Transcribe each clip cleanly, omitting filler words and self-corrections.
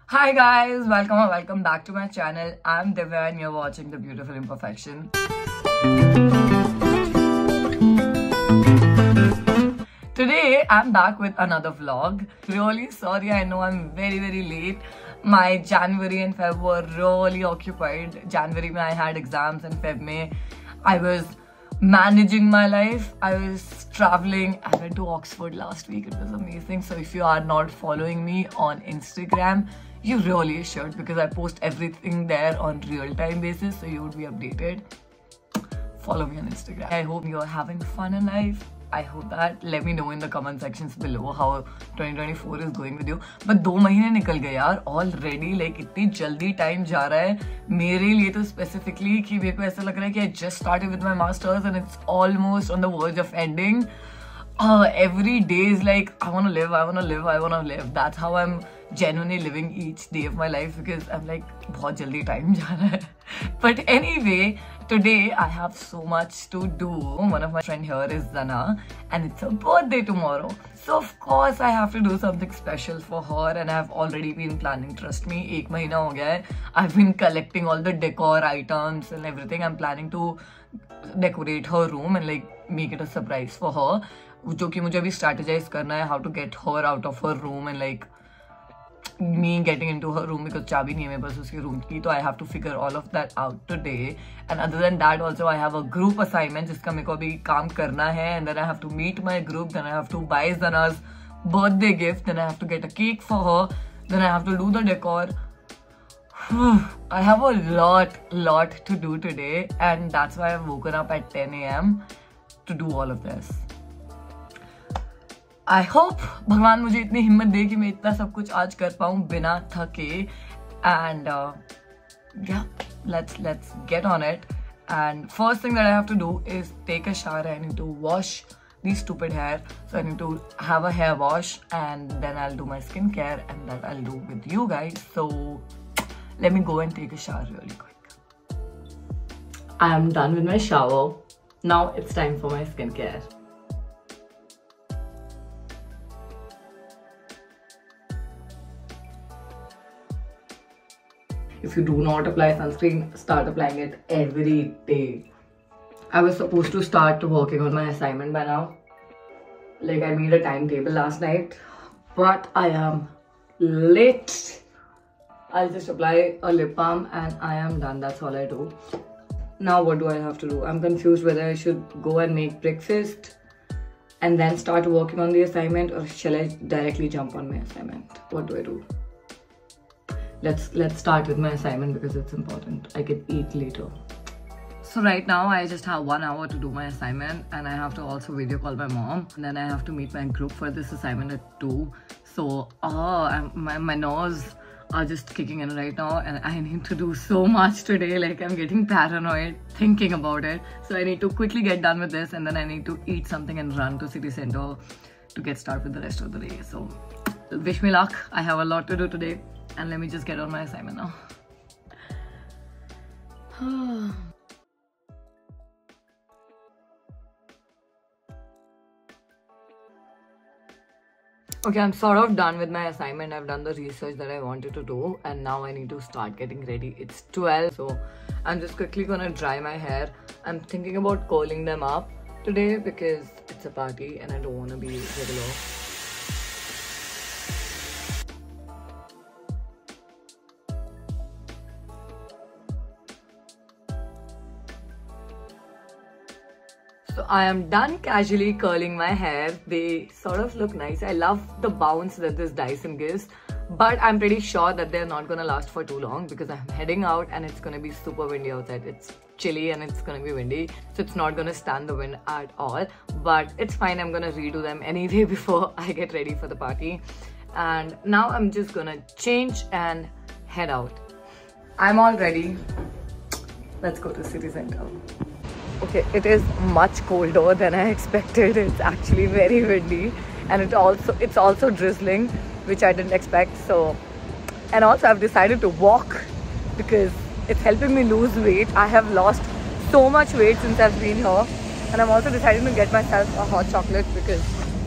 Hi guys, welcome back to my channel. I'm Divya and you're watching The Beautiful Imperfection. Today I'm back with another vlog. Really sorry, I know I'm very late. My January and Feb were really occupied. January mein I had exams and Feb mein I was managing my life. I was traveling. I went to Oxford last week. It was amazing. So if you are not following me on Instagram, you really should, because I post everything there on real-time basis, so you would be updated. Follow me on Instagram. I hope you're having fun in life. I hope that. Let me know in the comment sections below how 2024 is going with you. But 2 महीने निकल गए यार already. Like इतनी जल्दी time जा रहा है मेरे लिए तो specifically कि मेरे को ऐसा लग रहा है कि I just started with my masters and it's almost on the verge of ending. Every day is like I want to live. That's how I'm genuinely living each day of my life, because I'm like बहुत जल्दी time जा रहा है. But anyway, today I have so much to do. One of my friend here is Zana and it's her birthday tomorrow. So of course I have to do something special for her and I have already been planning. Trust me, 1 महीना हो गया है. I've been collecting all the decor items and everything. I'm planning to decorate her room and like make it a surprise for her. जो कि मुझे अभी strategize करना है how to get her out of her room and like me getting into her room, because चाबी नहीं है मेरे पास उसके रूम की, तो I have to figure all of that out today. And other than that also I have a group assignment जिसका मेरे को अभी काम करना है, and then I have to meet my group, then I have to buy Zana's birthday gift, then I have to get a cake for her, then I have to do the decor. I have a lot to do today, and that's why I've woken up at 10 AM to do all of this. I hope भगवान मुझे इतनी हिम्मत दे कि मैं इतना सब कुछ आज कर पाऊँ बिना थके. And yeah, let's get on it. And first thing that I have to do is take a shower. I need to wash these stupid hair, so I need to have a hair wash, and then I'll do my skincare, and that I'll do with you guys. So let me go and take a shower really quick. I am done with my shower. Now it's time for my skincare. If you do not apply sunscreen, start applying it every day. I was supposed to start working on my assignment by now. Like I made a timetable last night, but I am late. I'll just apply a lip balm and I am done. That's all I do. Now what do I have to do? I'm confused whether I should go and make breakfast and then start working on the assignment, or shall I directly jump on my assignment? What do I do? Let's start with my assignment because it's important. I can eat later. So right now I just have 1 hour to do my assignment, and I have to also video call my mom, and then I have to meet my group for this assignment at 2. So my nerves are just kicking in right now, and I need to do so much today. Like I'm getting paranoid thinking about it. So I need to quickly get done with this, and then I need to eat something and run to city center to get started with the rest of the day. So wish me luck. I have a lot to do today. And let me just get on my assignment now. Okay, I'm sort of done with my assignment. I've done the research that I wanted to do, and now I need to start getting ready. It's 12, so I'm just quickly gonna dry my hair. I'm thinking about curling them up today because it's a party and I don't want to be regular. So I am done casually curling my hair. They sort of look nice. I love the bounce that this Dyson gives, but I'm pretty sure that they're not gonna last for too long because I'm heading out and it's gonna be super windy outside. It's chilly and it's gonna be windy, so it's not gonna stand the wind at all. But it's fine, I'm gonna redo them anyway before I get ready for the party. And now I'm just gonna change and head out. I'm all ready. Let's go to city center. Okay, it is much colder than I expected. It's actually very windy, and it's also drizzling, which I didn't expect. So, and also I've decided to walk because it's helping me lose weight. I have lost so much weight since I've been here, and I'm also deciding to get myself a hot chocolate because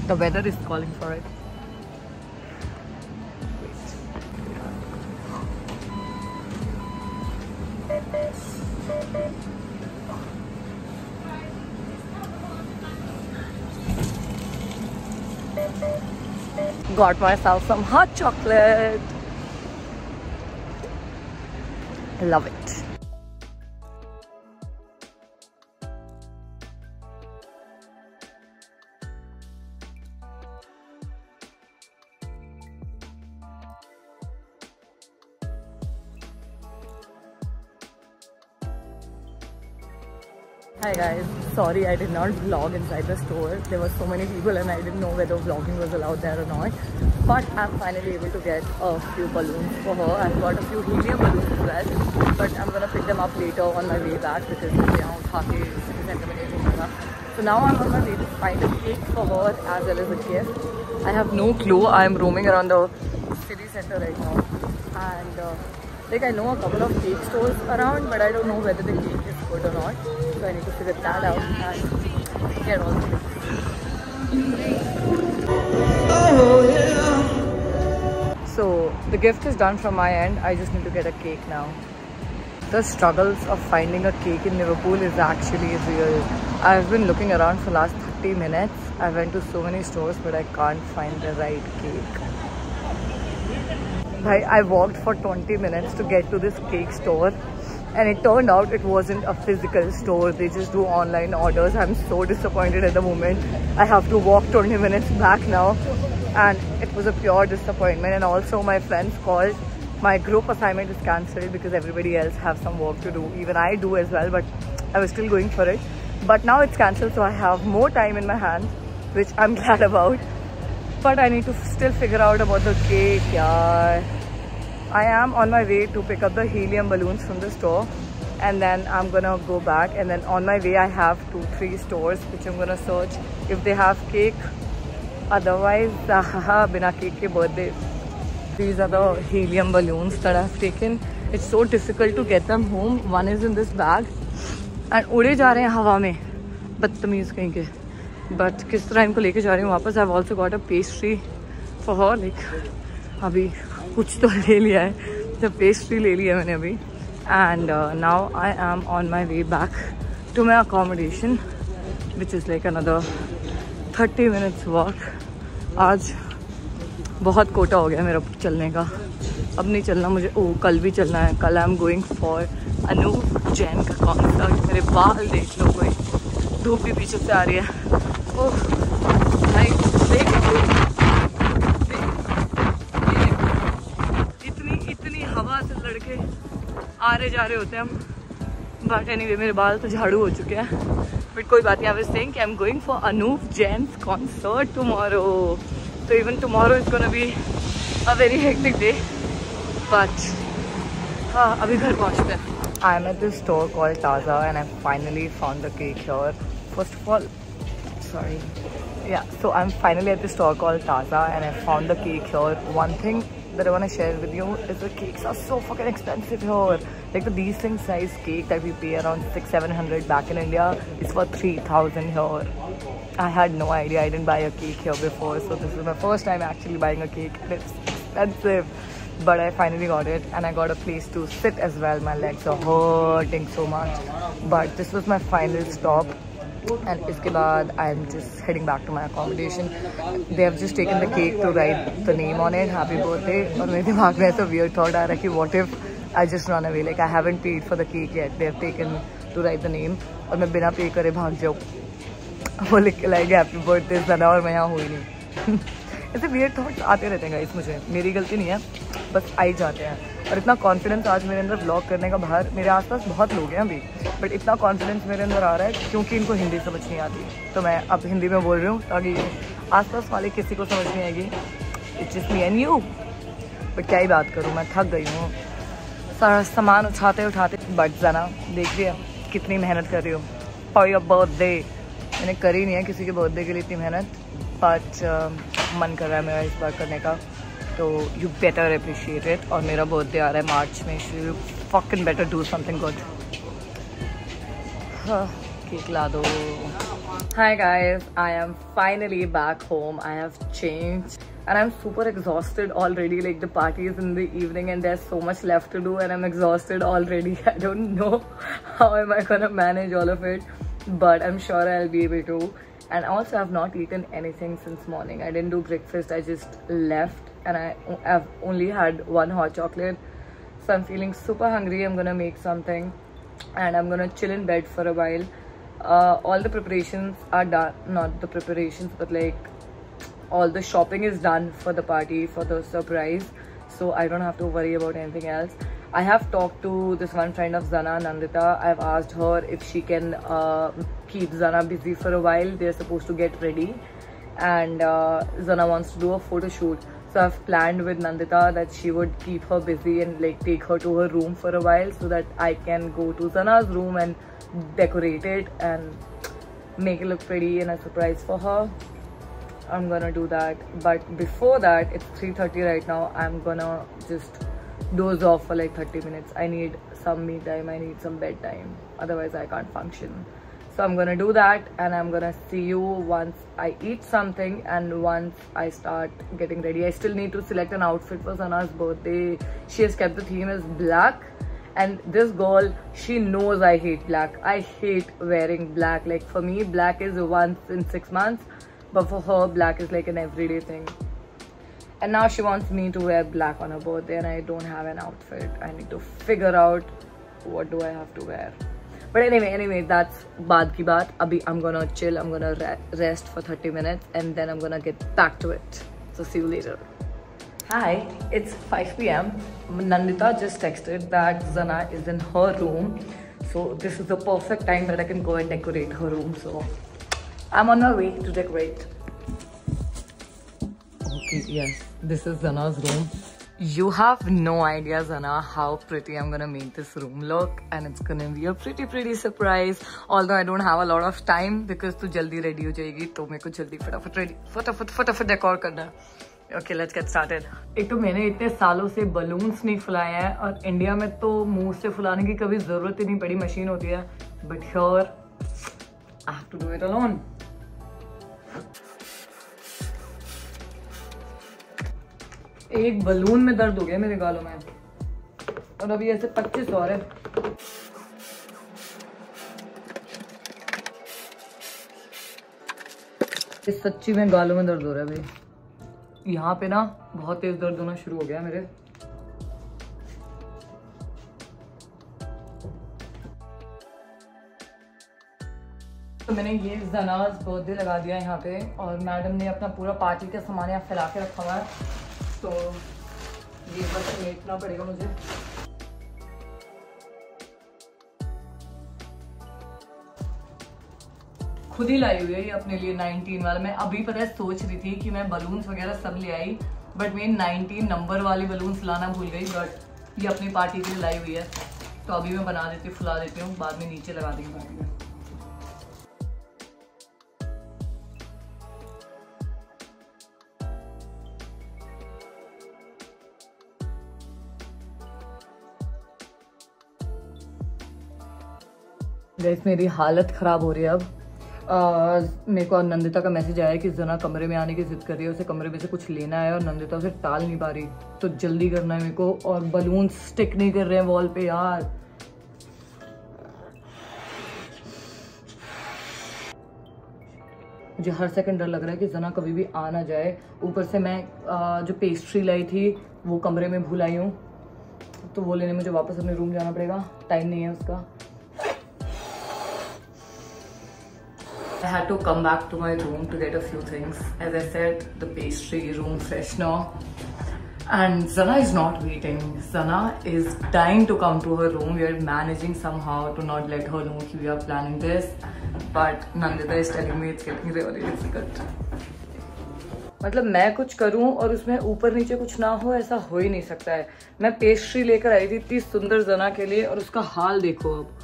the weather is calling for it. got myself some hot chocolate. Love it. Hi guys, sorry I did not vlog inside the store. There were so many people and I didn't know whether vlogging was allowed there or not. But I'm finally able to get a few balloons for her. I've got a few helium balloons as well. But I'm gonna pick them up later on my way back because so now I'm on my way to find a cake for her as well as a gift. I have no clue. I'm roaming around the city center right now. And like I know a couple of cake stores around, but I don't know whether the cake is good or not. So I need to figure that out and get all the things. So the gift is done from my end. I just need to get a cake now. The struggles of finding a cake in Liverpool is actually real. I've been looking around for the last 30 minutes. I went to so many stores, but I can't find the right cake. I walked for 20 minutes to get to this cake store and it turned out it wasn't a physical store. They just do online orders. I'm so disappointed at the moment. I have to walk 20 minutes back now and it was a pure disappointment. And also my friends called. My group assignment is cancelled because everybody else have some work to do. Even I do as well, but I was still going for it. But now it's cancelled, so I have more time in my hands, which I'm glad about. But I need to still figure out about the cake, yaar. I am on my way to pick up the helium balloons from the store and then I'm gonna go back, and then on my way I have 2-3 stores which I'm gonna search if they have cake. Otherwise, bina cake ke birthday. These are the helium balloons that I've taken. It's so difficult to get them home. One is in this bag and उड़े जा रहे हैं हवा में, बदतमीज कहीं के. But किस तरह इनको लेके जा रही हूँ वापस. I've also got a pastry for her. Like अभी कुछ तो ले लिया है. The pastry ले लिया मैंने अभी. And now I am on my way back to my accommodation, which is like another 30 minutes walk. आज बहुत कोटा हो गया मेरा चलने का. अब नहीं चलना मुझे. कल भी चलना है. कल I am going for Anoop Jain का कॉन्सर्ट. मेरे बाल देख लो, कोई धूप भी पीछे से आ रही है. ओह भाई देख इतनी हवा से लड़के आ रहे जा रहे होते हैं हम. बट एनीवे मेरे बाल तो झाड़ू हो चुके हैं. बट कोई बात नहीं. आई वाज सेइंग कि I am going for Anoop Jain's concert tomorrow. So even tomorrow is gonna be a very hectic day, but अभी घर पहुँचते हैं. I am at this store called Taza and I finally found the cake here. First of all, sorry. Yeah, so I'm finally at this store called Taza and I found the cake here. One thing that I want to share with you is the cakes are so fucking expensive here. Like the decent size cake that we pay around 600-700 back in India is for 3,000 here. I had no idea. I didn't buy a cake here before, so this is my first time actually buying a cake. It's expensive, but I finally got it and I got a place to sit as well. My legs are hurting so much, but this was my final stop. And iske baad I'm just heading back to my accommodation. They have just taken the cake to write the name on it, happy birthday. और मेरे दिमाग में ऐसा weird thought आ रहा है कि what if I just run away? Like I haven't paid for the cake yet. They have taken to write the name और मैं बिना पे करे भाग जाऊँ. वो लिख के लाएंगे हैप्पी बर्थडे सना और मैं यहाँ हुई नहीं. ऐसे weird thoughts आते रहते हैं गाइस. मुझे मेरी गलती नहीं है, बस आ ही जाते हैं. और इतना कॉन्फिडेंस आज मेरे अंदर व्लॉग करने का. बाहर मेरे आसपास बहुत लोग हैं अभी, बट इतना कॉन्फिडेंस मेरे अंदर आ रहा है क्योंकि इनको हिंदी समझ नहीं आती. तो मैं अब हिंदी में बोल रही हूँ ताकि आसपास वाले किसी को समझ नहीं आएगी. It's just me and you. But क्या ही बात करूँ, मैं थक गई हूँ सारा सामान उठाते उठाते. बट जना देख रही है कितनी मेहनत कर रही हूँ फॉर योर बर्थडे. मैंने करी नहीं है किसी के बर्थडे के लिए इतनी मेहनत, बट मन कर रहा है मेरा इस बार करने का. तो यू बेटर अप्रिशिएट इट. और मेरा बर्थडे आ रहा है मार्च में. You fucking better do something good. Cake ला दो. Hi guys, I am finally back home. I have changed and I'm super exhausted already. Like the party is in the evening and there's so much left to do and I'm exhausted already. I don't know how am I gonna manage all of it, but I'm sure I'll be able to. And also I've not eaten anything since morning. I didn't do breakfast, I just left and I've only had one hot chocolate. So I'm feeling super hungry. I'm gonna make something and I'm gonna chill in bed for a while. All the preparations are done, not the preparations, but like all the shopping is done for the party, for the surprise. So I don't have to worry about anything else. I have talked to this one friend of Zana, Nandita. I've asked her if she can keep Zana busy for a while. They're supposed to get ready and Zana wants to do a photo shoot. So I've planned with Nandita that she would keep her busy and like take her to her room for a while so that I can go to Zana's room and decorate it and make it look pretty and a surprise for her. I'm gonna do that. But before that, it's 3:30 right now. I'm gonna just doze off for like 30 minutes. I need some me time, I need some bedtime, otherwise I can't function. So I'm gonna do that and I'm gonna see you once I eat something and once I start getting ready. I still need to select an outfit for Zana's birthday. She has kept the theme as black, and this girl, she knows I hate black. I hate wearing black. Like for me, black is once in 6 months, but for her, black is like an everyday thing. And now she wants me to wear black on her birthday and I don't have an outfit. I need to figure out what do I have to wear. But anyway, that's baad ki baat. Abhi I'm gonna chill, I'm gonna rest for 30 minutes and then I'm gonna get back to it. So see you later. Hi, it's 5 PM. Nandita just texted that Zana is in her room. So this is the perfect time that I can go and decorate her room. So I'm on my way to decorate. Okay, yes, this is Zana's room. You have no idea, Zana, how pretty I'm gonna make this room look, and it's gonna be a pretty surprise. Although I don't have a lot of time because तू जल्दी ready हो जाएगी, तो मेरे को जल्दी फटाफट decor करना है. Okay, let's get started. एक तो मैंने इतने सालों से बलून्स नहीं फुलाए हैं और इंडिया में तो मुंह से फुलाने की कभी जरूरत ही नहीं पड़ी, मशीन होती है. But here, I have to do it alone. एक बलून में दर्द हो गया मेरे गालों में और अभी ऐसे 25 और है. इस सच्ची में गालों में दर्द हो रहा है भाई. यहाँ पे ना बहुत तेज दर्द होना शुरू हो गया मेरे. तो मैंने ये ज़नाज़ बर्थडे लगा दिया यहाँ पे और मैडम ने अपना पूरा पार्टी का सामान यहाँ फैला के रखा हुआ है. तो ये बस समेटना पड़ेगा मुझे. खुद ही लाई हुई है ये अपने लिए 19 वाला. मैं अभी पता है सोच रही थी कि मैं बलून्स वगैरह सब ले आई, बट मैं 19 नंबर वाली बलून्स लाना भूल गई. बट ये अपनी पार्टी के लिए लाई हुई है, तो अभी मैं बना देती हूँ, फुला देती हूँ, बाद में नीचे लगा देंगे पार्टी में. गाइस मेरी हालत ख़राब हो रही है अब. मेरे को नंदिता का मैसेज आया कि जना कमरे में आने की जिद कर रही है, उसे कमरे में से कुछ लेना है और नंदिता उसे टाल नहीं पा रही, तो जल्दी करना है मेरे को. और बलून स्टिक नहीं कर रहे हैं वॉल पे यार. मुझे हर सेकंड डर लग रहा है कि जना कभी भी आ ना जाए. ऊपर से मैं जो पेस्ट्री लाई थी वो कमरे में भूल आई हूँ, तो वो लेने मुझे वापस अपने रूम जाना पड़ेगा. टाइम नहीं है उसका. I had to come back to my room to get a few things. As I said, the pastry, room freshener, and Zana is not waiting. Zana is dying to come to her room. We are managing somehow to not let her know that we are planning this, but Nandita is telling me it's getting really difficult. मतलब मैं कुछ करूं और उसमें ऊपर नीचे कुछ ना हो, ऐसा हो ही नहीं सकता है. मैं पेस्ट्री लेकर आई थी इतनी सुंदर जना के लिए और उसका हाल देखो अब.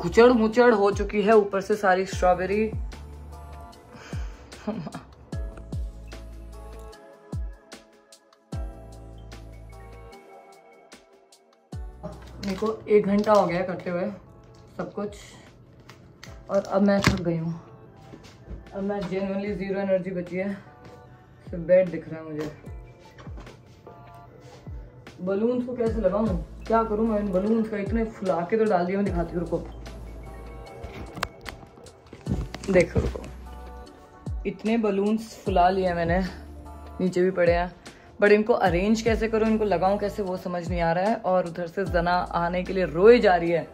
कुचड़ मुचड़ हो चुकी है, ऊपर से सारी स्ट्रॉबेरी. मेरे को 1 घंटा हो गया करते हुए सब कुछ और अब मैं थक गई हूँ. अब मैं जेन्युइनली 0 एनर्जी बची है. सिर्फ बेड दिख रहा है मुझे. बलून्स को कैसे लगाऊं, क्या करूं मैं इन बलून्स का. इतने फुला के तो डाल दिया. मैं दिखाती हूँ, रुको, देखो रुको. इतने बलून्स फुला लिए मैंने, नीचे भी पड़े हैं, बट इनको अरेंज कैसे करूँ, इनको लगाऊं कैसे वो समझ नहीं आ रहा है। और उधर से जना आने के लिए रोए जा रही है।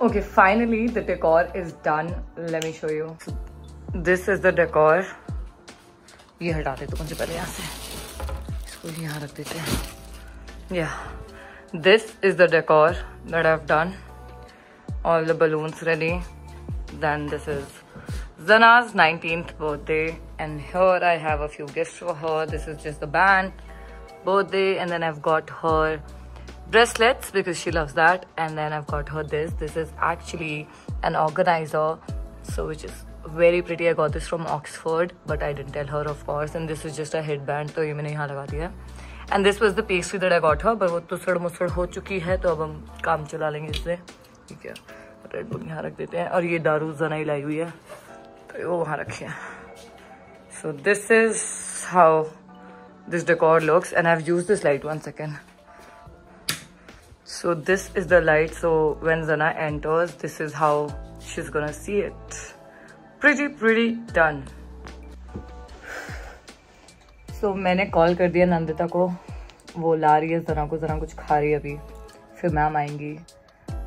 Okay, finally the decor is done. Let me show you. This is the decor. ये हटा देते कौन से पहले यहाँ से, इसको यहाँ रख देते हैं. Yeah, this is the decor that I've done. All the balloons ready. Then this is Zana's 19th birthday, and here I have a few gifts for her. This is just the band, birthday, and then I've got her bracelets because she loves that, and then I've got her this. This is actually an organizer, so which is very pretty. I got this from Oxford, but I didn't tell her, of course. And this is just a headband, तो ये मैंने यहाँ लगा दिया. And this was the pastry that I got her, but वो तो सड़ मुसड़ हो चुकी है, तो अब हम काम चला लेंगे इससे. ठीक है, रेड बुल यहाँ रख देते हैं, और ये दारू जना ही लाई हुई है, तो वो वहाँ रखी है. So this is how this decor looks, and I've used this light. 1 second. So this is the light, so when Zana enters, this is how she's gonna see it. Pretty done. So मैंने call कर दिया नंदिता को, वो ला रही है ज़ना को, ज़ना कुछ खा रही है अभी, फिर मैम आएंगी.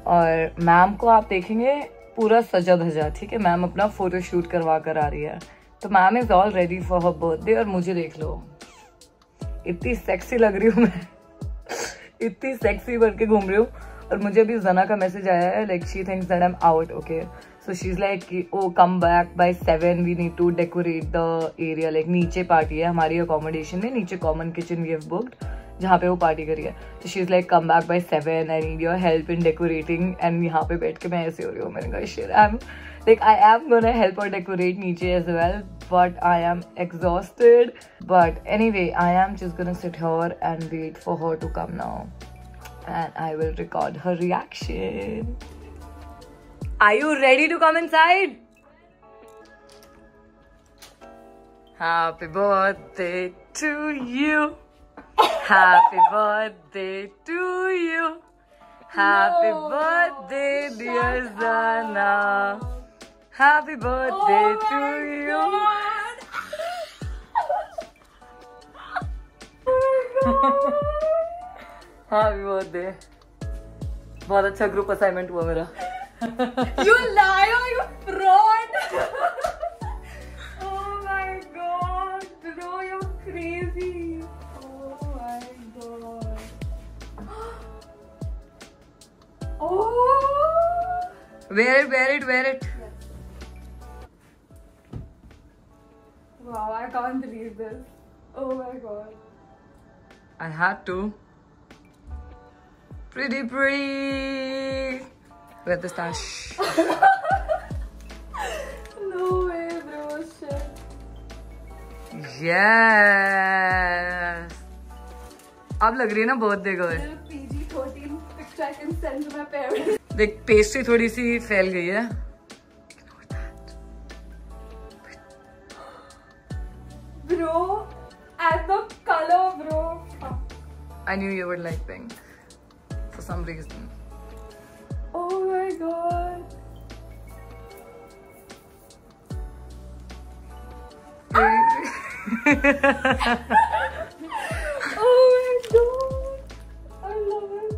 और मैम को आप देखेंगे पूरा सजा धजा. ठीक है, मैम अपना फोटो शूट करवा कर आ रही है, तो ma'am is all ready for her birthday. और मुझे देख लो, इतनी सेक्सी लग रही हूँ मैं, इतनी सेक्सी बन के घूम रही हूँ. और मुझे अभी जना का मैसेज आया है, like she thinks that I am out. Okay, so she is like oh come back by 7, we need to decorate the area. Like नीचे पार्टी है हमारी अकोमोडेशन में, नीचे common kitchen we have booked, जहाँ पे वो पार्टी करी है. तो she is like come back by 7, I need your help in decorating. And यहाँ पे बैठ के मैं ऐसे हो रही हूँ, मैंने कहा shit, I am like I am gonna help her decorate niche as well, but I am exhausted. But anyway, I am just gonna sit here and wait for her to come now, and I will record her reaction. Are you ready to come inside? Happy birthday to you. Happy birthday to you. Happy birthday, dear Zana. Happy birthday to you. Happy birthday. बहुत अच्छा group assignment हुआ मेरा. You liar, you fraud. Oh my god, bro, you're crazy. Oh my god. Oh. Wear it. Wow, I can't believe this. Oh my god. I had to. Pretty. Where's the stash? No way, bro. Shit. Yes. अब लग रही है ना birthday girl. PG-13 picture I can send to my parents. देख, pastry थोड़ी सी फैल गई है. Bro, and the color, bro. I knew you would like pink for some reason. Oh my god. Oh my god. I love it.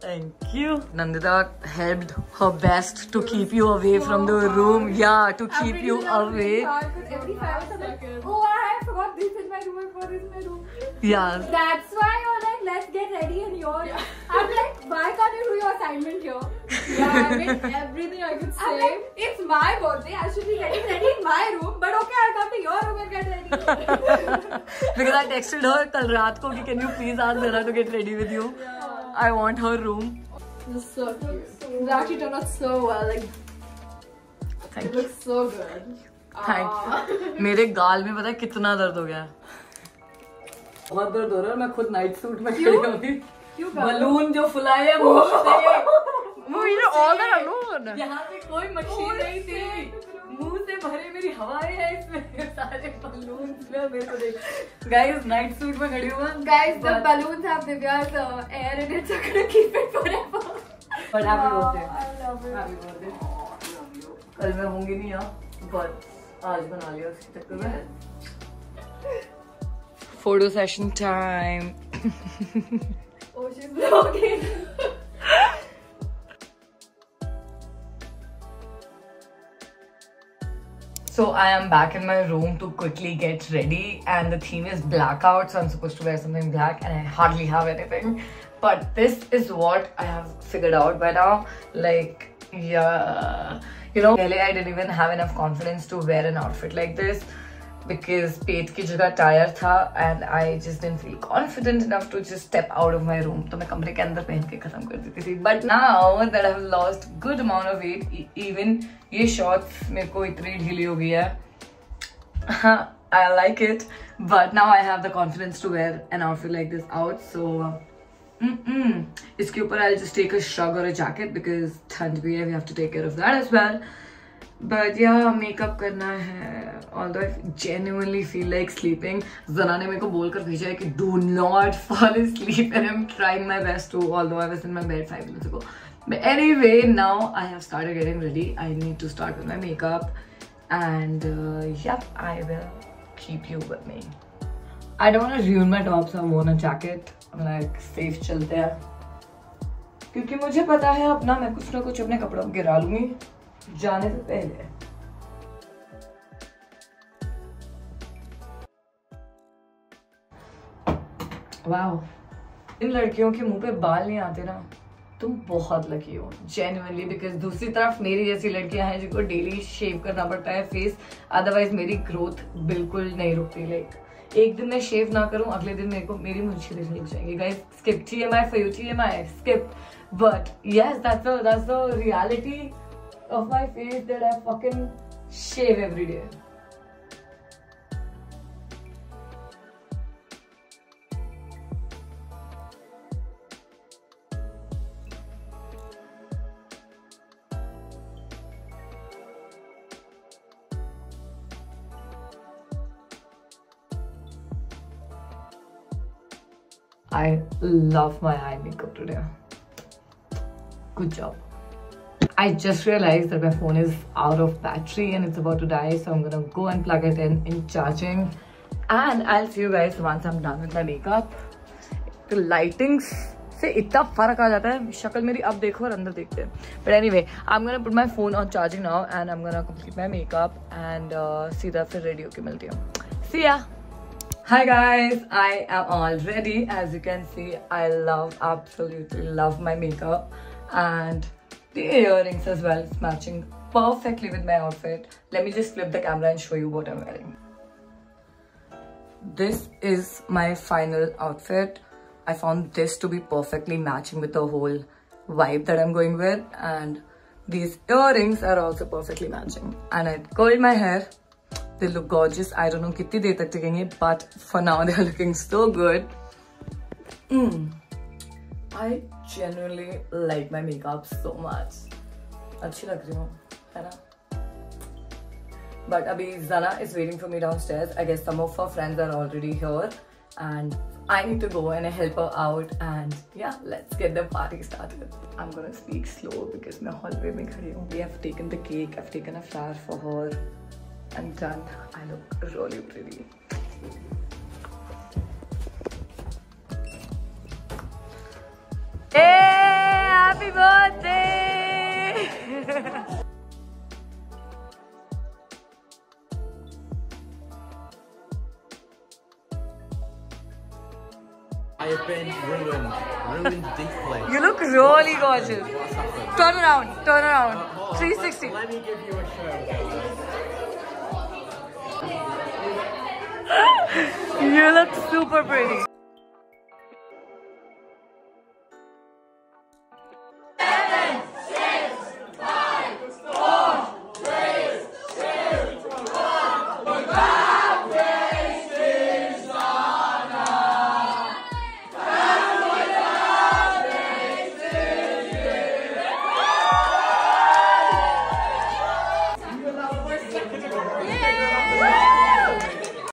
Thank you. Nandita helped her best to keep you away from the room. Yeah, to keep you away. Every 5 seconds. Oh, I forgot this in my room. I forgot this in my room. Yeah. That's why you're like, let's get ready in your. I'm like, why can't you do your assignment here? Yeah, I mean everything I could say. I'm like, it's my birthday. I should be getting ready in my room. But okay, I'll come to your room and get ready. Because I texted her कल रात को कि can you please ask Zara to get ready with you? Yeah. I want her room. This is so cute. It actually turned out so well. Like, Thank it you. looks so good. Thank you. मेरे गाल में पता है कितना दर्द हो गया. बहुत दर्द हो रहा है. मैं खुद नाइट सूट में खड़ी हूँ. बलून जो फुलाए हैं मुंह से. all that alone. यहाँ पे कोई मशीन नहीं थी. मुंह से भरे मेरी हवाएं हैं इसमें, सारे बलून्स में मेरे को देख। गाइस नाइट सूट में खड़ी हूँ। Guys, the balloons have Divya's air in it, so I'm gonna keep it forever. But happy birthday. I love it. Happy birthday. कल मैं होंगी नहीं यहाँ, but आज बना लिया उसके चक्कर में। Photo session time. Oh, she's vlogging. So I am back in my room to quickly get ready, and the theme is blackout, so I'm supposed to wear something black and I hardly have anything. But this is what I have figured out by now. Like, yeah, you know, really I didn't even have enough confidence to wear an outfit like this because पेट की जगह tyre था and I just didn't feel confident enough to just step out of my room. तो मैं कमरे के अंदर पहन के खत्म कर देती थी. But now that I have lost good amount of weight, even ये shorts मेरे को इतनी ढीली हो गई है. I like it, but now I have the confidence to wear an outfit like this out. So इसके ऊपर I'll just take a shrug or a jacket because ठंड भी है. We have to take care of that as well. But yeah, makeup करना है. Although I genuinely feel like sleeping. Zana ने मेरे को बोल कर भेजा है कि do not fall asleep, and I'm trying my best to. Although I was in my bed 5 minutes ago. But anyway, now I have started getting ready. I need to start with my makeup, and yeah, I will keep you with me. I don't want to ruin my top, so I want a jacket. I'm like safe चलते हैं. क्योंकि मुझे पता है अपना मैं कुछ ना कुछ अपने कपड़ों में गिरा लूंगी जाने से पहले. वाओ, इन लड़कियों के मुंह पे बाल नहीं आते ना, तुम बहुत लकी हो जेन्युइनली. बिकॉज दूसरी तरफ मेरी जैसी लड़कियां हैं जिनको डेली शेव करना पड़ता है फेस, अदरवाइज मेरी ग्रोथ बिल्कुल नहीं रुकती. लाइक एक दिन मैं शेव ना करूं, अगले दिन मेरे को मेरी मुंछें दिखने लग जाएंगी. Guys skip TMI for you, TMI skip. But yes, that's the reality of my face, that I fucking shave every day. I love my eye makeup today. Good job. I just realized that my phone is out of battery and it's about to die, so I'm gonna go and plug it in charging, and I'll see you guys once I'm done with my makeup. The lightings से इतना फर्क आ जाता है, शक्ल मेरी अब देखो और अंदर देखते हैं. But anyway, I'm gonna put my phone on charging now and I'm gonna complete my makeup and सीधा फिर रेडी होके मिलती हूँ. See ya. Hi guys, I am all ready. As you can see, I absolutely love my makeup, and the earrings as well. It's matching perfectly with my outfit. Let me just flip the camera and show you what I'm wearing. This is my final outfit. I found this to be perfectly matching with the whole vibe that I'm going with, and these earrings are also perfectly matching. And I curled my hair. They look gorgeous. I don't know कितनी देर तक टिकेंगे, but for now they are looking so good. I genuinely like my makeup so much. अच्छी लग रही हूँ, है ना? But अभी Zana is waiting for me downstairs. I guess some of her friends are already here, and I need to go and help her out. And yeah, let's get the party started. I'm gonna speak slow because मैं hallway में खड़ी हूँ. We have taken the cake. I've taken a flower for her. And done. I look really pretty. Hey, happy birthday! I have been ruined deeply. You look really gorgeous. Turn around, 360. Let me give you a show. You look super pretty.